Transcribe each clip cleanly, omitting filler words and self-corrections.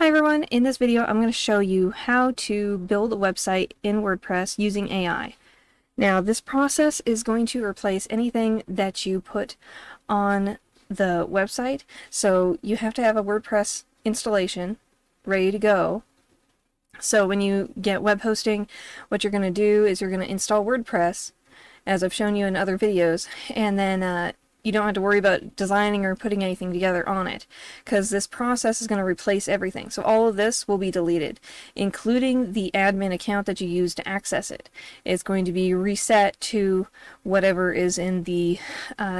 Hi everyone, in this video I'm going to show you how to build a website in WordPress using AI. Now this process is going to replace anything that you put on the website, so you have to have a WordPress installation ready to go. So when you get web hosting, what you're going to do is you're going to install WordPress, as I've shown you in other videos, and then you don't have to worry about designing or putting anything together on it, because this process is going to replace everything. So all of this will be deleted, including the admin account that you use to access it. It's going to be reset to whatever is in the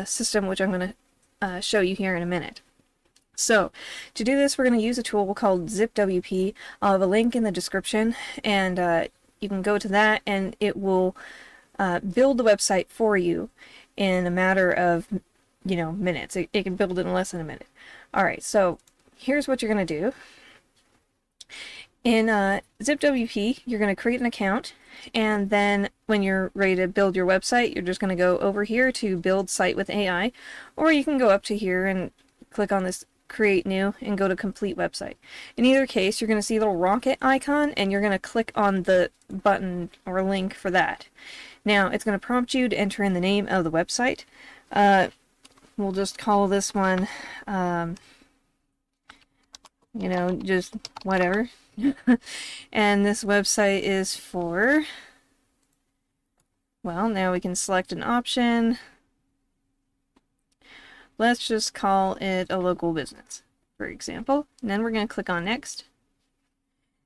system, which I'm going to show you here in a minute. So to do this, we're going to use a tool called ZipWP. I'll have a link in the description, and you can go to that and it will build the website for you in a matter of minutes. It can build it in less than a minute. Alright, so here's what you're going to do. In ZipWP, you're going to create an account, and then when you're ready to build your website, you're just going to go over here to Build Site with AI, or you can go up to here and click on this Create New and go to Complete Website. In either case, you're going to see a little rocket icon, and you're going to click on the button or link for that. Now, it's going to prompt you to enter in the name of the website. We'll just call this one, just whatever. And this website is for, well, now we can select an option. Let's just call it a local business, for example. And then we're going to click on Next.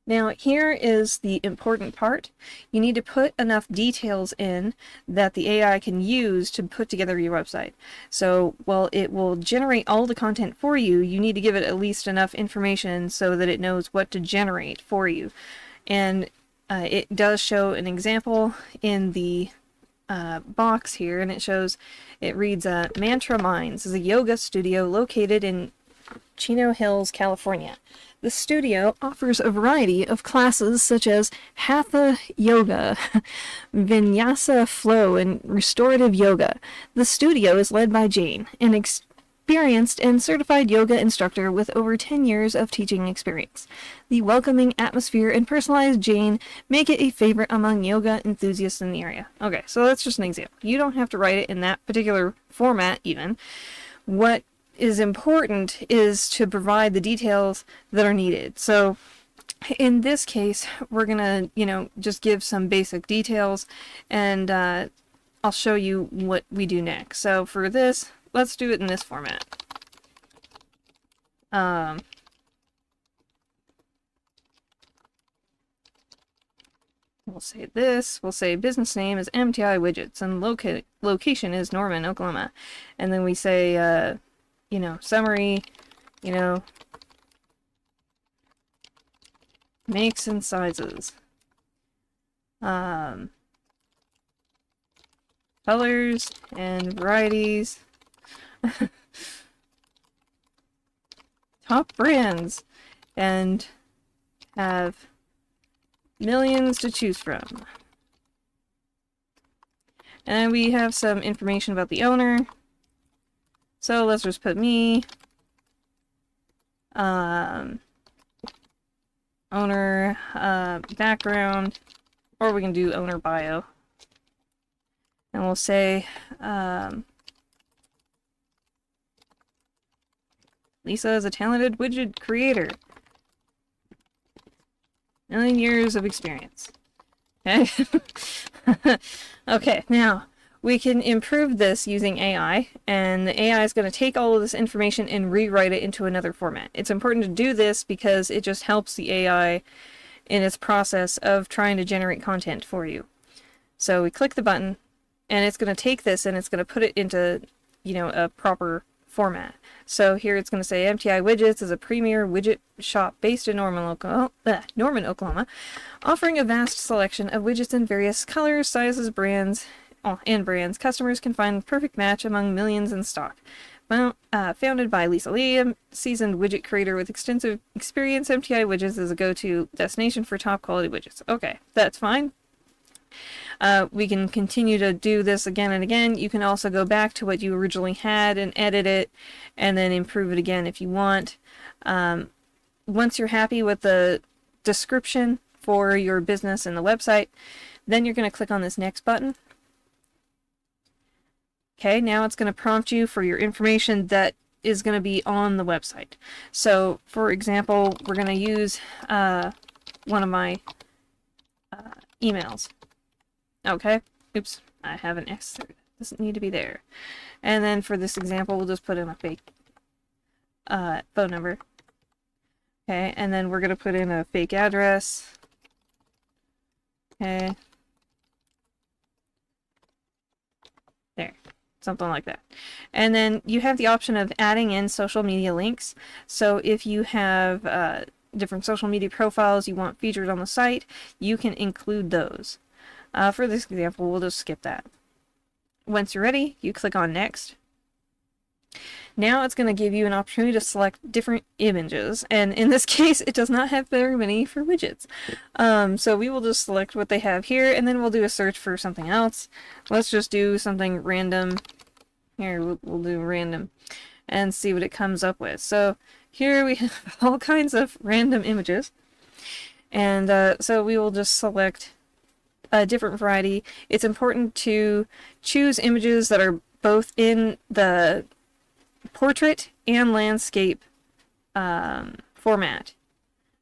Now here is the important part. You need to put enough details in that the AI can use to put together your website. So while it will generate all the content for you, you need to give it at least enough information so that it knows what to generate for you. And it does show an example in the box here, and it reads Mantra Minds is a yoga studio located in Chino Hills, California. The studio offers a variety of classes such as Hatha Yoga, Vinyasa Flow, and Restorative Yoga. The studio is led by Jane, an experienced and certified yoga instructor with over 10 years of teaching experience. The welcoming atmosphere and personalized Jane make it a favorite among yoga enthusiasts in the area. Okay, so that's just an example. You don't have to write it in that particular format even. What is important is to provide the details that are needed. So in this case, we're gonna, just give some basic details, and I'll show you what we do next. So for this, let's do it in this format. We'll say this, we'll say business name is MTI Widgets, and location is Norman, Oklahoma. And then we say, summary, makes and sizes, colors and varieties, top brands, and have millions to choose from. And then we have some information about the owner. So let's just put me, owner, background, or we can do owner bio. And we'll say, Lisa is a talented widget creator. 9 years of experience. Okay? Okay, now we can improve this using AI, and the AI is going to take all of this information and rewrite it into another format. It's important to do this because it just helps the AI in its process of trying to generate content for you. So we click the button, and it's going to take this and it's going to put it into, a proper format. So here it's going to say MTI Widgets is a premier widget shop based in Norman, Oklahoma, offering a vast selection of widgets in various colors, sizes, brands, and brands. Customers can find the perfect match among millions in stock. Well, founded by Lisa Lee, a seasoned widget creator with extensive experience, MTI Widgets is a go-to destination for top quality widgets. Okay, that's fine. We can continue to do this again and again. You can also go back to what you originally had and edit it, and then improve it again if you want. once you're happy with the description for your business and the website, then you're going to click on this next button. Okay, now it's going to prompt you for your information that is going to be on the website. So, for example, we're going to use one of my emails. Okay, oops, I have an X there. Doesn't need to be there. And then for this example, we'll just put in a fake phone number. Okay, and then we're going to put in a fake address. Okay. There. Something like that. And then you have the option of adding in social media links. So if you have different social media profiles you want featured on the site, you can include those. For this example, we'll just skip that. Once you're ready, you click on Next. Now it's going to give you an opportunity to select different images, and in this case it does not have very many for widgets. So we will just select what they have here, and then we'll do a search for something else. Let's just do something random. Here, we'll do random and see what it comes up with. So here we have all kinds of random images, and so we will just select a different variety. It's important to choose images that are both in the portrait and landscape format.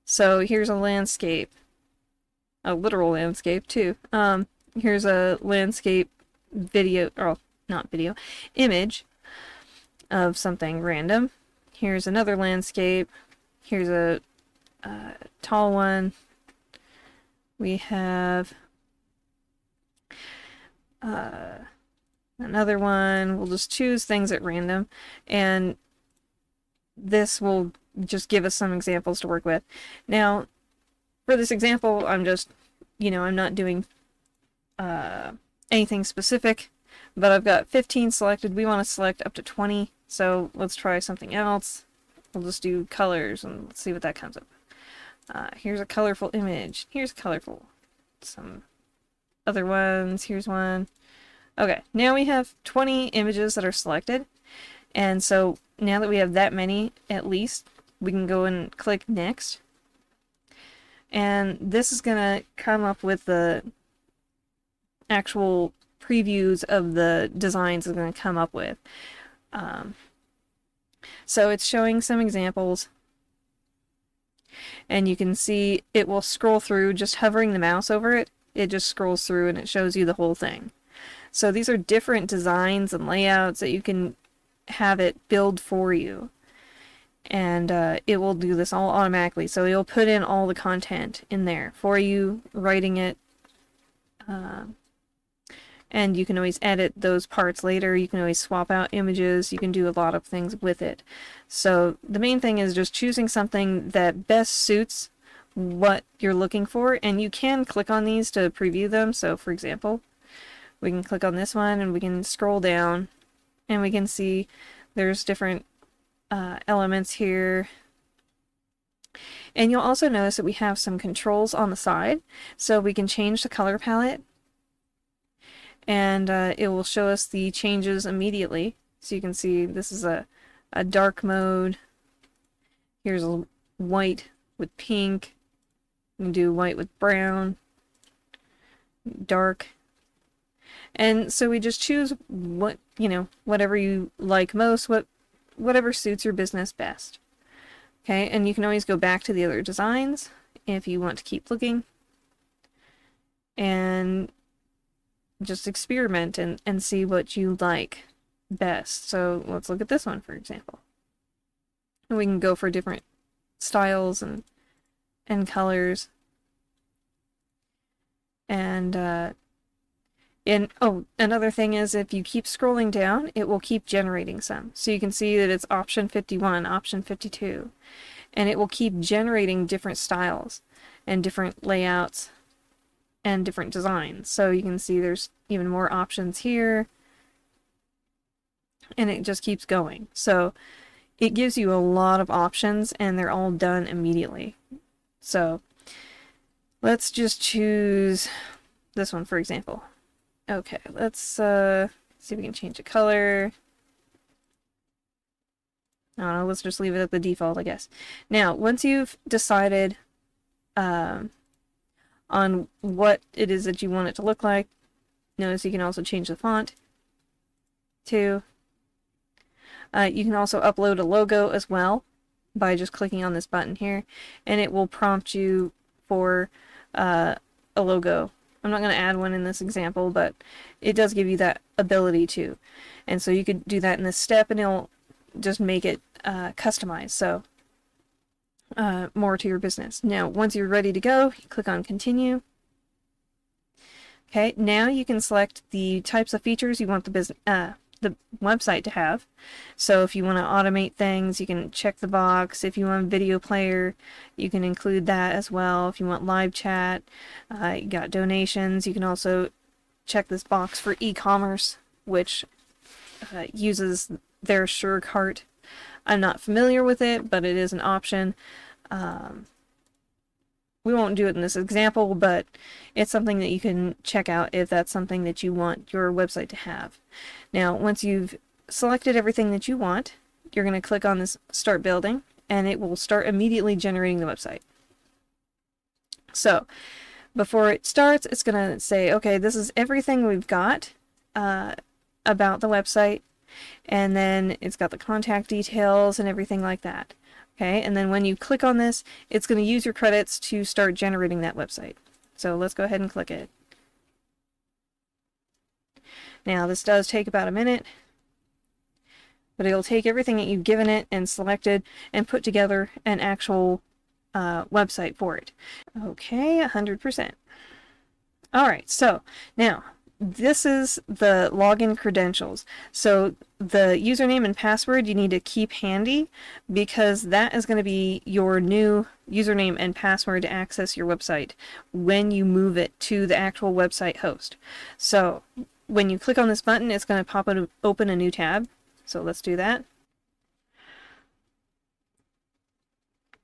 So here's a landscape, a literal landscape too. Here's a landscape video, or not video, image of something random. Here's another landscape. Here's a tall one. We have another one. We'll just choose things at random, and this will just give us some examples to work with. Now, for this example, I'm just, I'm not doing anything specific, but I've got 15 selected. We want to select up to 20, so let's try something else. We'll just do colors, and let's see what that comes up. Here's a colorful image. Here's colorful. Some other ones. Here's one. Okay, now we have 20 images that are selected, and so now that we have that many, at least, we can go and click Next, and this is going to come up with the actual previews of the designs it's going to come up with. So it's showing some examples, and you can see it will scroll through. Just hovering the mouse over it, it just scrolls through and it shows you the whole thing. So these are different designs and layouts that you can have it build for you. And it will do this all automatically. So it'll put in all the content in there for you, writing it. And you can always edit those parts later. You can always swap out images. You can do a lot of things with it. So the main thing is just choosing something that best suits what you're looking for. And you can click on these to preview them. So for example, we can click on this one and we can scroll down and we can see there's different elements here. And you'll also notice that we have some controls on the side, so we can change the color palette, and it will show us the changes immediately. So you can see this is a dark mode. Here's a white with pink. You can do white with brown, dark. And so we just choose what, whatever you like most, whatever suits your business best. Okay, and you can always go back to the other designs if you want to keep looking. And just experiment and see what you like best. So let's look at this one, for example. And we can go for different styles and colors. And another thing is, if you keep scrolling down, it will keep generating some. So you can see that it's option 51, option 52, and it will keep generating different styles and different layouts and different designs. So you can see there's even more options here, and it just keeps going. So it gives you a lot of options, and they're all done immediately. So let's just choose this one, for example. Okay, let's see if we can change the color. I don't know, let's just leave it at the default, I guess. Now, once you've decided on what it is that you want it to look like, notice you can also change the font too. You can also upload a logo as well by just clicking on this button here, and it will prompt you for a logo. I'm not going to add one in this example, but it does give you that ability to. And so you could do that in this step, and it'll just make it customized, so more to your business. Now, once you're ready to go, you click on Continue. Okay, now you can select the types of features you want the website to have. So if you want to automate things, you can check the box. If you want a video player, you can include that as well. If you want live chat, you got donations. You can also check this box for e-commerce, which uses their SureCart. I'm not familiar with it, but it is an option. We won't do it in this example, but it's something that you can check out if that's something that you want your website to have. Now, once you've selected everything that you want, you're going to click on this Start Building, and it will start immediately generating the website. So, before it starts, it's going to say, okay, this is everything we've got about the website, and then it's got the contact details and everything like that. Okay, and then when you click on this, it's going to use your credits to start generating that website. So let's go ahead and click it. Now this does take about a minute, but it'll take everything that you've given it and selected and put together an actual website for it. Okay, 100%. Alright, so now this is the login credentials. So the username and password you need to keep handy, because that is going to be your new username and password to access your website when you move it to the actual website host. So when you click on this button, it's going to open a new tab. So let's do that.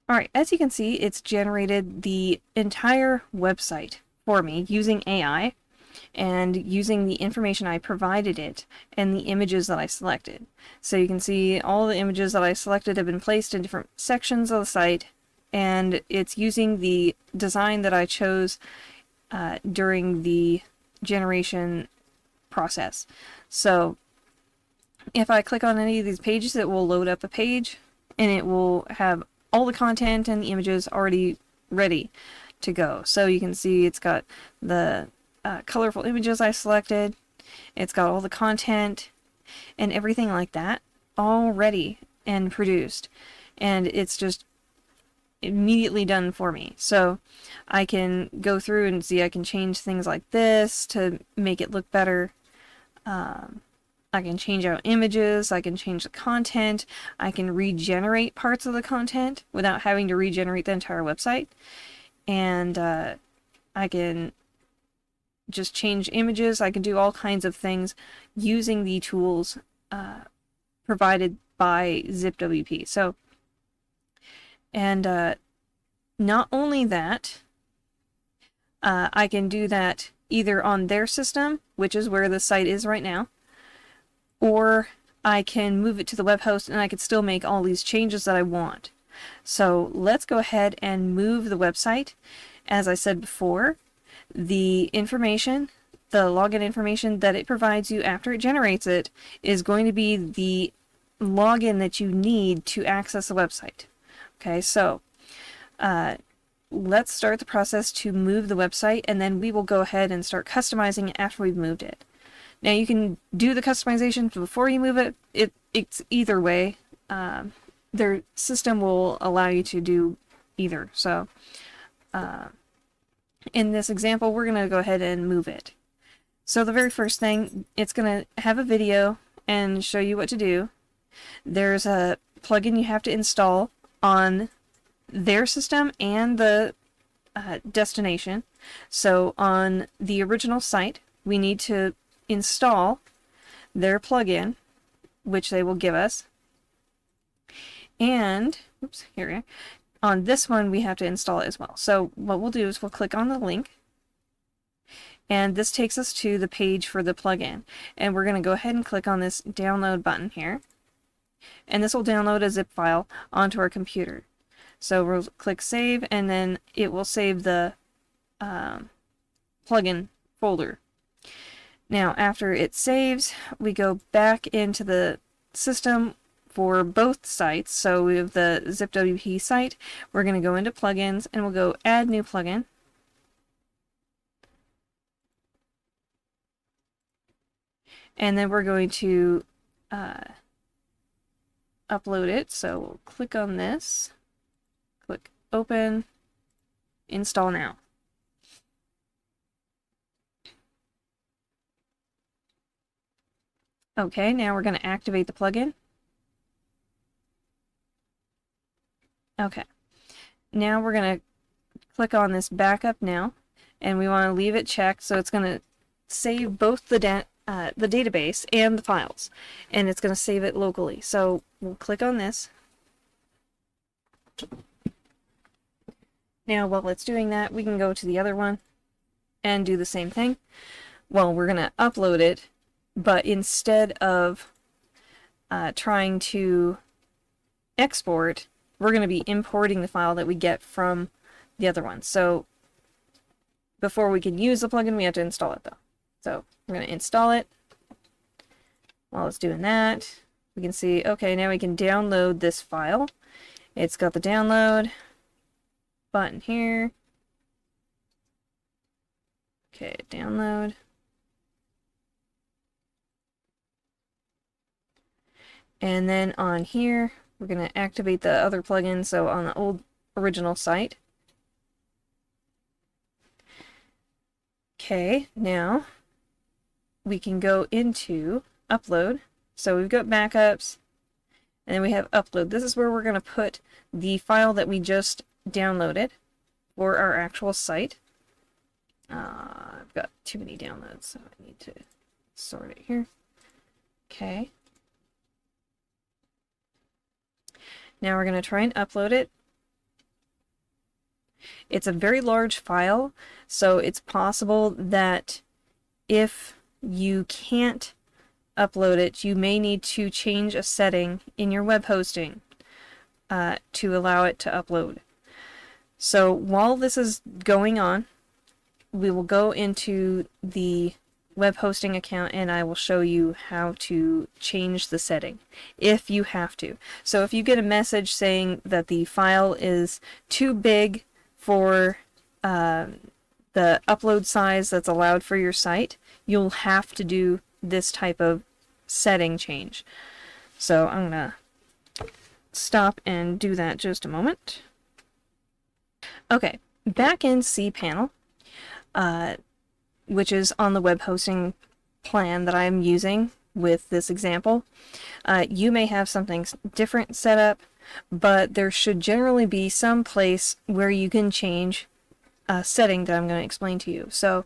Alright, as you can see, it's generated the entire website for me using AI. And using the information I provided it and the images that I selected. So you can see all the images that I selected have been placed in different sections of the site, and it's using the design that I chose during the generation process. So if I click on any of these pages, it will load up a page, and it will have all the content and the images already ready to go. So you can see it's got the colorful images I selected, it's got all the content and everything like that all ready and produced, and it's just immediately done for me. So I can go through and see I can change things like this to make it look better. I can change out images, I can change the content, I can regenerate parts of the content without having to regenerate the entire website, and I can just change images. I can do all kinds of things using the tools provided by ZipWP. So, and not only that, I can do that either on their system, which is where the site is right now, or I can move it to the web host and I could still make all these changes that I want. So let's go ahead and move the website. As I said before, the information, the login information that it provides you after it generates it, is going to be the login that you need to access the website. Okay, so let's start the process to move the website, and then we will go ahead and start customizing it after we've moved it. Now you can do the customization before you move it. It's either way. Their system will allow you to do either. So in this example, we're going to go ahead and move it. So the very first thing, it's going to have a video and show you what to do. There's a plugin you have to install on their system and the destination. So on the original site, we need to install their plugin, which they will give us. And, oops, here we are. On this one, we have to install it as well. So what we'll do is we'll click on the link, and this takes us to the page for the plugin. And we're going to go ahead and click on this download button here. and this will download a zip file onto our computer. So we'll click save, and then it will save the plugin folder. Now after it saves, we go back into the system for both sites. So we have the zipwp site. We're going to go into plugins, and we'll go add new plugin. And then we're going to upload it. So we'll click on this, click open, install now. Okay, now we're going to activate the plugin. Okay, now we're going to click on this backup now, and we want to leave it checked, so it's going to save both the database and the files, and it's going to save it locally. So we'll click on this. Now while it's doing that, we can go to the other one and do the same thing. Well, we're going to upload it, but instead of trying to export, we're going to be importing the file that we get from the other one. So before we can use the plugin, we have to install it though. So we're going to install it. While it's doing that, we can see, okay, now we can download this file. It's got the download button here. Okay, download. And then on here, we're going to activate the other plugin, so on the old original site. Okay, now we can go into upload. So we've got backups, and then we have upload. This is where we're going to put the file that we just downloaded for our actual site. I've got too many downloads, so I need to sort it here. Okay. Now we're going to try and upload it. It's a very large file, so it's possible that if you can't upload it, you may need to change a setting in your web hosting to allow it to upload. So while this is going on, we will go into the web hosting account, and I will show you how to change the setting if you have to. So if you get a message saying that the file is too big for the upload size that's allowed for your site, you'll have to do this type of setting change. So I'm gonna stop and do that just a moment. Okay, back in cPanel, which is on the web hosting plan that I'm using with this example. You may have something different set up, but there should generally be some place where you can change a setting that I'm going to explain to you. So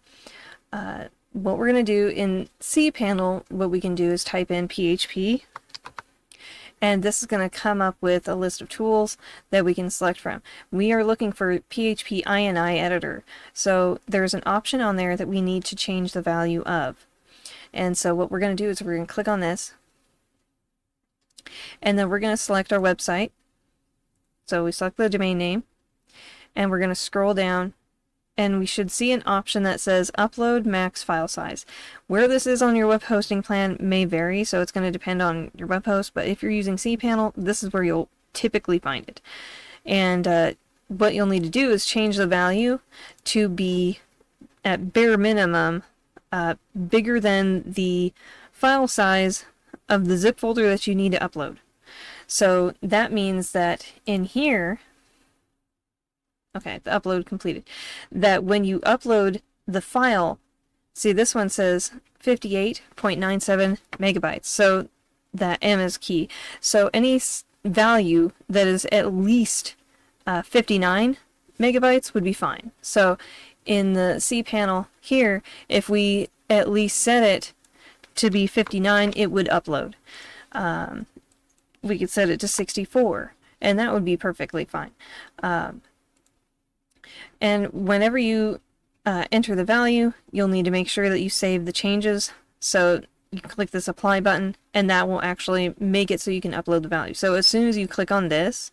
what we're going to do in cPanel, what we can do is type in PHP, and this is going to come up with a list of tools that we can select from. We are looking for PHP INI editor, so there's an option on there that we need to change the value of. And so what we're going to do is we're going to click on this, and then we're going to select our website. So we select the domain name, and we're going to scroll down, and we should see an option that says upload max file size. Where this is on your web hosting plan may vary, so it's going to depend on your web host, but if you're using cPanel, this is where you'll typically find it. And what you'll need to do is change the value to be, at bare minimum, bigger than the file size of the zip folder that you need to upload. So that means that in here, okay, the upload completed, that when you upload the file, see this one says 58.97 megabytes, so that M is key. So any value that is at least 59 megabytes would be fine. So in the cPanel here, if we at least set it to be 59, it would upload. We could set it to 64, and that would be perfectly fine. And whenever you enter the value, you'll need to make sure that you save the changes. So you click this apply button, and that will actually make it so you can upload the value. So as soon as you click on this,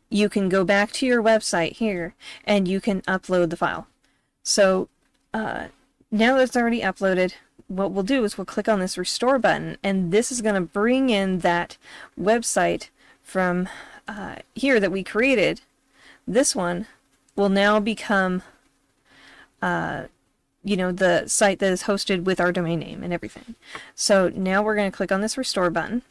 you can go back to your website here and you can upload the file. So now that it's already uploaded, what we'll do is we'll click on this restore button, and this is going to bring in that website from here that we created. This one will now become you know, the site that is hosted with our domain name and everything. So now we're going to click on this restore button,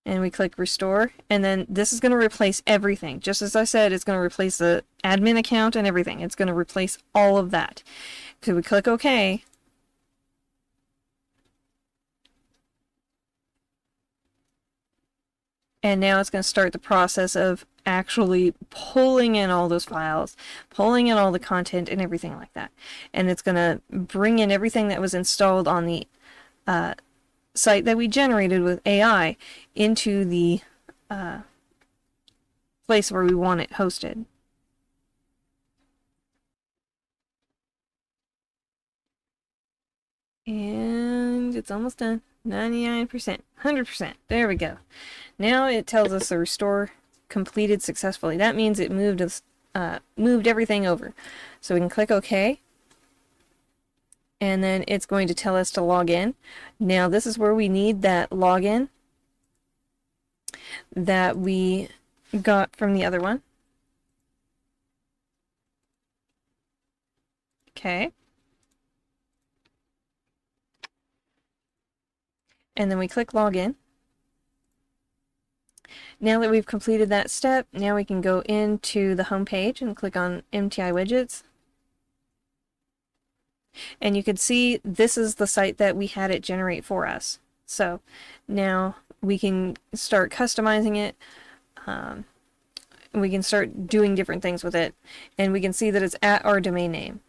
and we click restore, and then this is going to replace everything. Just as I said, it's going to replace the admin account and everything. It's going to replace all of that. So we click OK. And now it's going to start the process of actually pulling in all those files, pulling in all the content and everything like that. And it's going to bring in everything that was installed on the site that we generated with AI into the place where we want it hosted. And it's almost done. 99%, 100%. There we go. Now it tells us the restore completed successfully. That means it moved everything over. So we can click OK. And then it's going to tell us to log in. Now this is where we need that login that we got from the other one. Okay. And then we click login. Now that we've completed that step, now we can go into the home page and click on MTI widgets. And you can see this is the site that we had it generate for us. So now we can start customizing it. We can start doing different things with it. And we can see that it's at our domain name.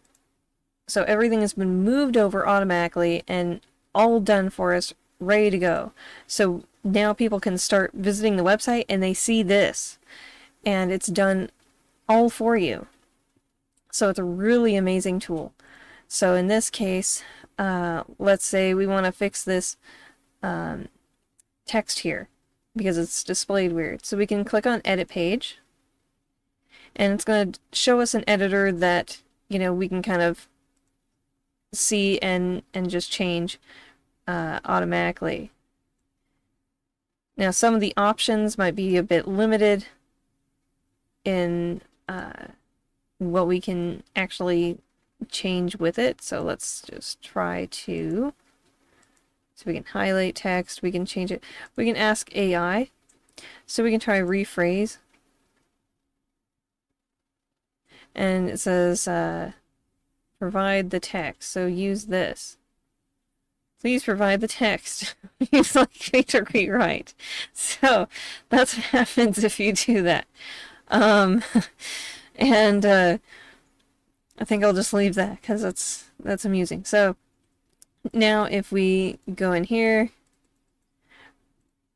So everything has been moved over automatically and all done for us, ready to go. So now people can start visiting the website and they see this. And it's done all for you. So it's a really amazing tool. So in this case, let's say we want to fix this text here because it's displayed weird. So we can click on Edit Page, and it's going to show us an editor that, you know, we can kind of see and just change automatically. Now some of the options might be a bit limited in what we can actually change with it. So let's just try to, so we can highlight text, we can change it, we can ask AI, so we can try rephrase, and it says provide the text, so use this. Please provide the text. It's like me to rewrite. So that's what happens if you do that. And I think I'll just leave that because that's amusing. So now if we go in here,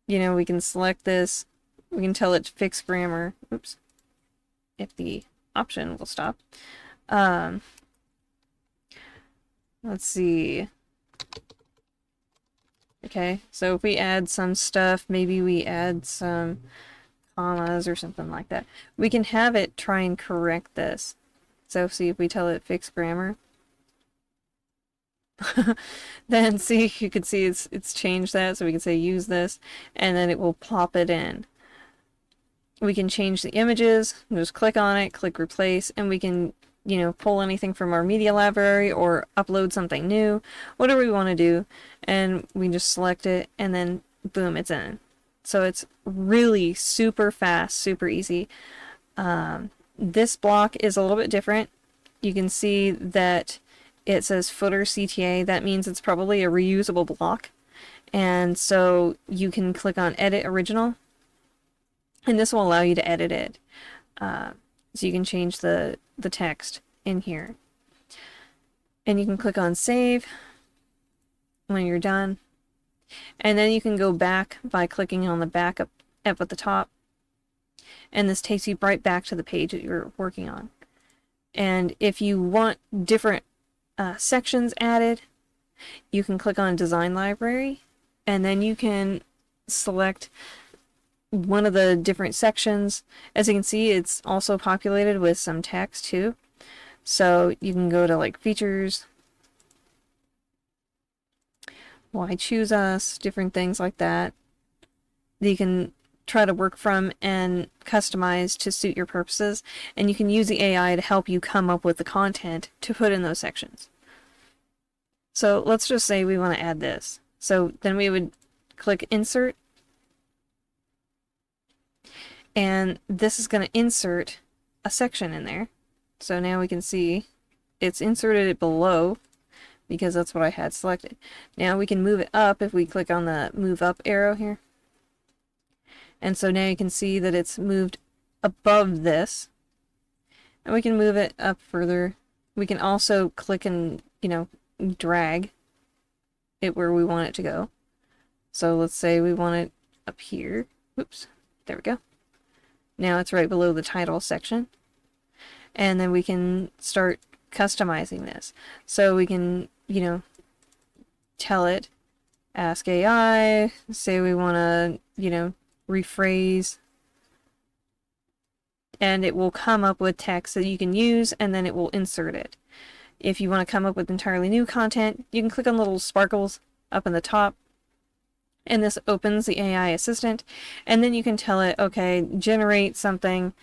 you know, we can select this. We can tell it to fix grammar. Oops. If the option will stop. Let's see. Okay, so if we add some stuff, maybe we add some commas or something like that, we can have it try and correct this. So see if we tell it fix grammar. Then see, you can see it's changed that, so we can say use this, and then it will pop it in. We can change the images, just click on it, click replace, and we can, you know, pull anything from our media library or upload something new, whatever we want to do, and we just select it, and then boom, it's in. So it's really super fast, super easy. This block is a little bit different. You can see that it says footer CTA. That means it's probably a reusable block. And so you can click on edit original, and this will allow you to edit it. So you can change the text in here. And you can click on save when you're done. And then you can go back by clicking on the backup up at the top. And this takes you right back to the page that you're working on. And if you want different sections added, you can click on Design Library, and then you can select one of the different sections. As you can see, it's also populated with some text too. So you can go to like Features, Why Choose Us, different things like that you can try to work from and customize to suit your purposes. And you can use the AI to help you come up with the content to put in those sections. So let's just say we want to add this. So then we would click Insert, and this is going to insert a section in there. So now we can see it's inserted it below because that's what I had selected. Now we can move it up if we click on the move up arrow here. And so now you can see that it's moved above this. And we can move it up further. We can also click and, drag it where we want it to go. So let's say we want it up here. Oops, there we go. Now it's right below the title section. And then we can start customizing this. So we can, tell it, ask AI, say we want to, rephrase, and it will come up with text that you can use, and then it will insert it. If you want to come up with entirely new content, you can click on little sparkles up in the top, and this opens the AI assistant, and then you can tell it, okay, generate something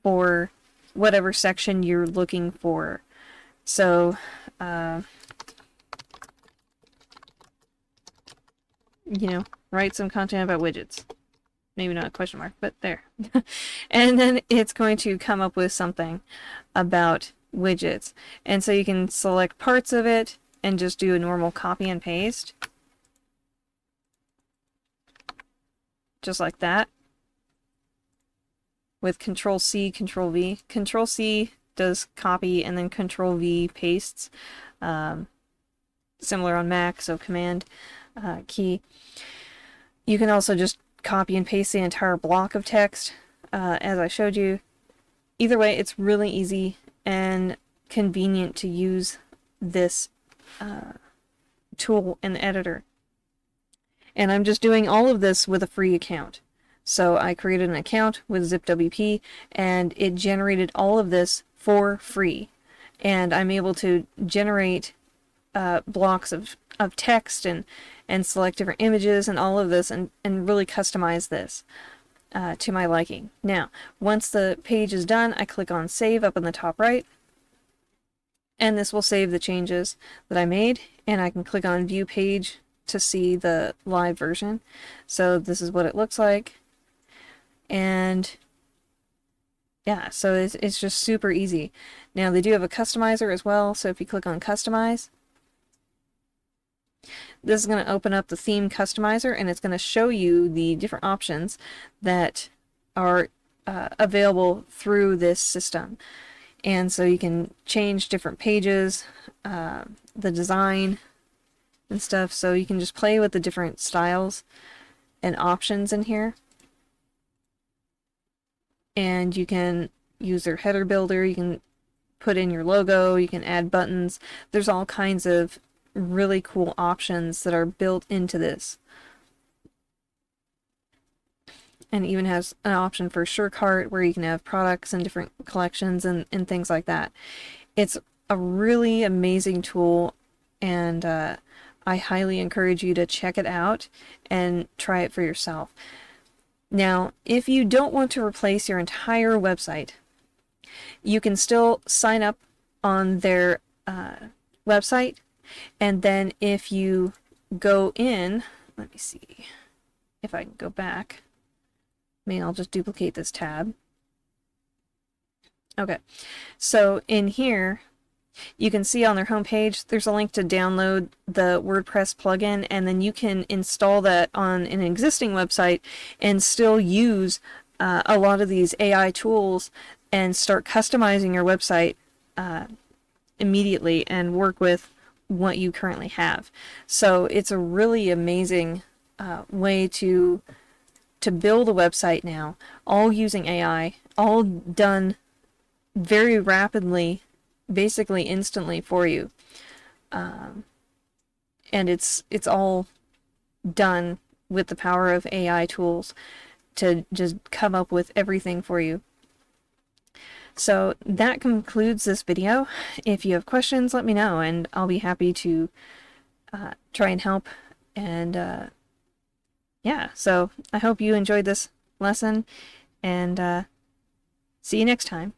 for whatever section you're looking for. So write some content about widgets. Maybe not a question mark, but there. And then it's going to come up with something about widgets. And so you can select parts of it and just do a normal copy and paste. Just like that. With Control C, Control V. Control C does copy, and then Control V pastes. Similar on Mac, so Command key. You can also just copy and paste the entire block of text, as I showed you. Either way, it's really easy and convenient to use this tool in the editor. And I'm just doing all of this with a free account. So I created an account with ZipWP, and it generated all of this for free. And I'm able to generate blocks of text and select different images and all of this, and really customize this to my liking. Now, once the page is done, I click on Save up in the top right, and this will save the changes that I made, and I can click on View Page to see the live version. So this is what it looks like. And yeah, so it's just super easy. Now they do have a customizer as well, so if you click on Customize, this is going to open up the theme customizer, and it's going to show you the different options that are available through this system. And so you can change different pages, the design and stuff, so you can just play with the different styles and options in here. And you can use their header builder, you can put in your logo, you can add buttons. There's all kinds of really cool options that are built into this. And it even has an option for SureCart where you can have products and different collections and things like that. It's a really amazing tool, and I highly encourage you to check it out and try it for yourself. Now, if you don't want to replace your entire website, you can still sign up on their website, and then if you go in, let me see if I can go back. Maybe I'll just duplicate this tab. Okay, so in here, you can see on their homepage, there's a link to download the WordPress plugin, and then you can install that on an existing website and still use a lot of these AI tools and start customizing your website immediately and work with what you currently have. So it's a really amazing way to build a website now, all using AI, all done very rapidly basically instantly for you. And it's all done with the power of AI tools to just come up with everything for you. So that concludes this video. If you have questions, let me know, and I'll be happy to try and help. And yeah, so I hope you enjoyed this lesson, and see you next time.